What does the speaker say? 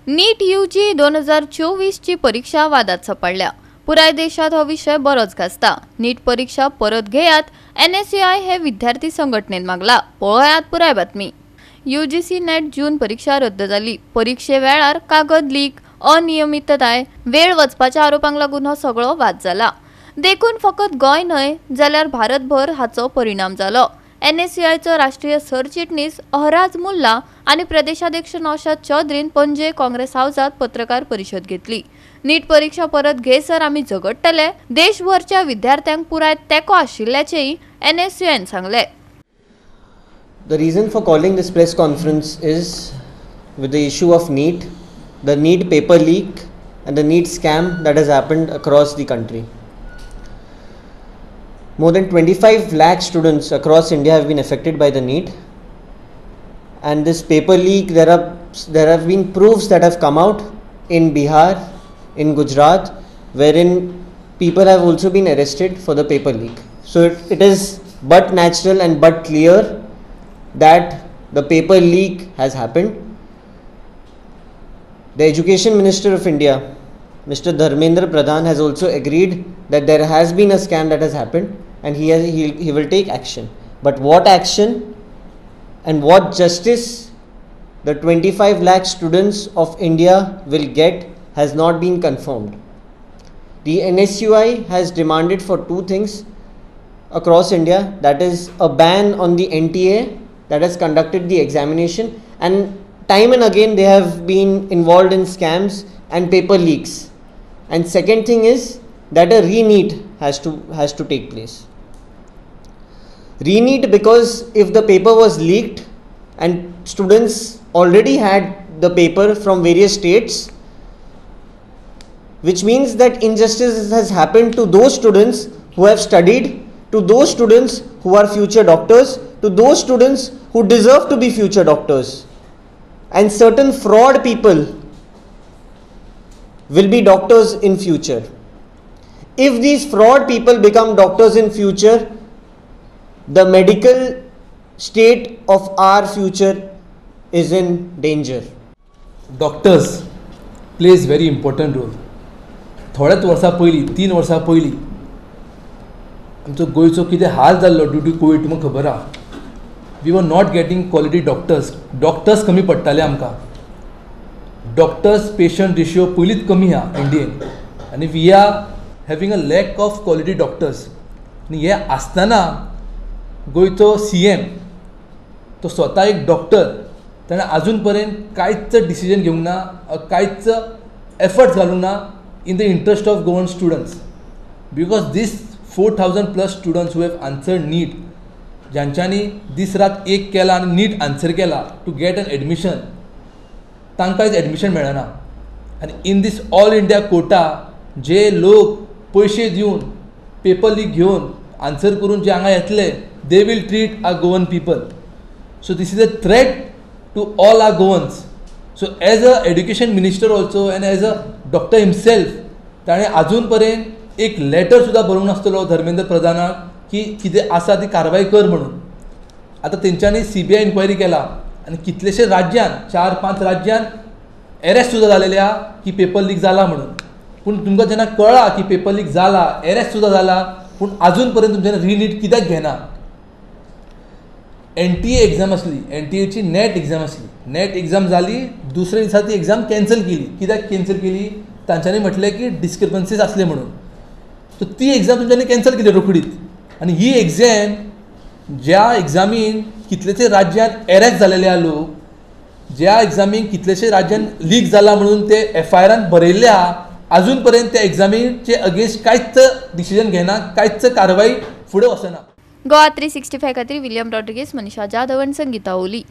NEET UG 2024 ची परीक्षा वादात सापडल्या। पुराय देशात हा विषय बरोच गाजता। नीट परीक्षा परत घेयात NSUI हे विद्यार्थी संघटनेन मागला। पळयात पुराय बातमी। UGC नेट जून परीक्षा रद्द झाली। परीक्षे वेळार कागद लीक, अनियमितताय, वेळ वचपाच्या आरोपांक लागून हो सगळो वाद झाला। देखून फकत गोंय न्हय जाल्यार भारतभर हाचो परिणाम जालो। NSUI चो राष्ट्रीय सरचिटणीस अहराज मुल्ला आणि प्रदेशाध्यक्ष नौशाद चौधरीन पणजे काँग्रेस हाऊसात पत्रकार परिषद घेतली। नीट परीक्षा परत घेसर आम्ही झगडटले, देशभरच्या विद्यार्थ्यांक पुराय तेको आशिल्ल्याचेय NSUIन सांगले। The reason for calling this press conference is with the issue of NEET, the NEET paper leak and the NEET scam that has happened across the country. More than 25 lakh students across India have been affected by the NEET, and this paper leak, there have been proofs that have come out in Bihar, in Gujarat, wherein people have also been arrested for the paper leak. So it is but natural and but clear that the paper leak has happened. The Education Minister of India, Mr. Dharmendra Pradhan, has also agreed that there has been a scam that has happened, and he will take action. But what action and what justice the 25 lakh students of India will get has not been confirmed. The NSUI has demanded for two things across India, that is a ban on the NTA that has conducted the examination, and time and again they have been involved in scams and paper leaks. And second thing is that a re-NEET has to take place. Re-NEET, because if the paper was leaked and students already had the paper from various states, which means that injustice has happened to those students who have studied, to those students who are future doctors, to those students who deserve to be future doctors. And certain fraud people will be doctors in future. If these fraud people become doctors in future, the medical state of our future is in danger. Doctors plays very important role. थोड्याच वर्सां पयलीं 3 वर्सां पयलीं आमचो गोंयचो कितें हाल जाल्लो due to Covid तुमकां खबर आहा. We were not getting quality doctors कमी पडटाले आमकां. डॉक्टर्स पेशंट रेशियो पयलींच कमी आहा इंडियेन, आनी we are having a lack of quality doctors. आनी हे आसतना गोंयचो CM तो स्वता एक डॉक्टर, ताणें आजून पर्यंत कांयच डिसिजन घेवंक ना, कांयच एफर्ट्स घालूंक ना in the interest of government students, because these 4000 plus students who have answered NEET, ज्यांच्यांनी दीस रात एक केला आनी नीट आन्सर केला टू गेट एन एडमिशन, तांकांच एडमिशन मेळना. आनी इन दीस ऑल इंडिया कोटा जे लोक पयशे दिवन पेपर लीक घेवन आन्सर करून जे हांगा येतले, they will treat our Goan people. So this is a threat to all our Goans. So as a education minister also and as a doctor himself, ताणें आजून पर्यंत एक लेटर सुद्दां बरोवंक नासतलो धर्मेंद्र प्रधानाक की कितें आसा ती कारवाय कर म्हणून. आतां तेंच्यांनी CBI इन्क्वायरी केला आनी कितलेशे राज्यान 4-5 राज्यान एरेस्ट सुद्दां जालेले आहा की पेपर लीक जाला म्हणून. पूण तुमकां जेन्ना कळ्ळा की पेपर लीक जाला, एरेस्ट सुद्दां जाला, पूण आजून पर्यंत तुमच्यानी री-नीट कित्याक घेना. NTA एग्जाम आसली, NTA ची नेट एग्जाम आसली, नेट एग्जाम जाली, दुसरे दिसा ती एग्जाम कॅन्सल केली. कित्याक कॅन्सल केली? तांच्यांनी म्हटलें की डिस्क्रिपन्सीज आसले म्हणून. सो ती एग्जाम तुमच्यांनी कॅन्सल केली रोखडीच. आनी ही एग्जाम, ज्या एग्जामीन कितलेशे राज्यांत एरेस्ट जालेले आहा लोक, ज्या एग्जामीक कितलेशे राज्यान लीक जाला म्हणून ते FIRान बरयल्ले आहा, आजून पर्यंत त्या एग्जामीचे अगेन्स्ट कांयच डिसिजन घेना, कांयच कारवाई फुडें वचना. गोवा 365 खातीर विलियम रॉड्रिगीस, मनीषा जाधव आनी संगीता ओली.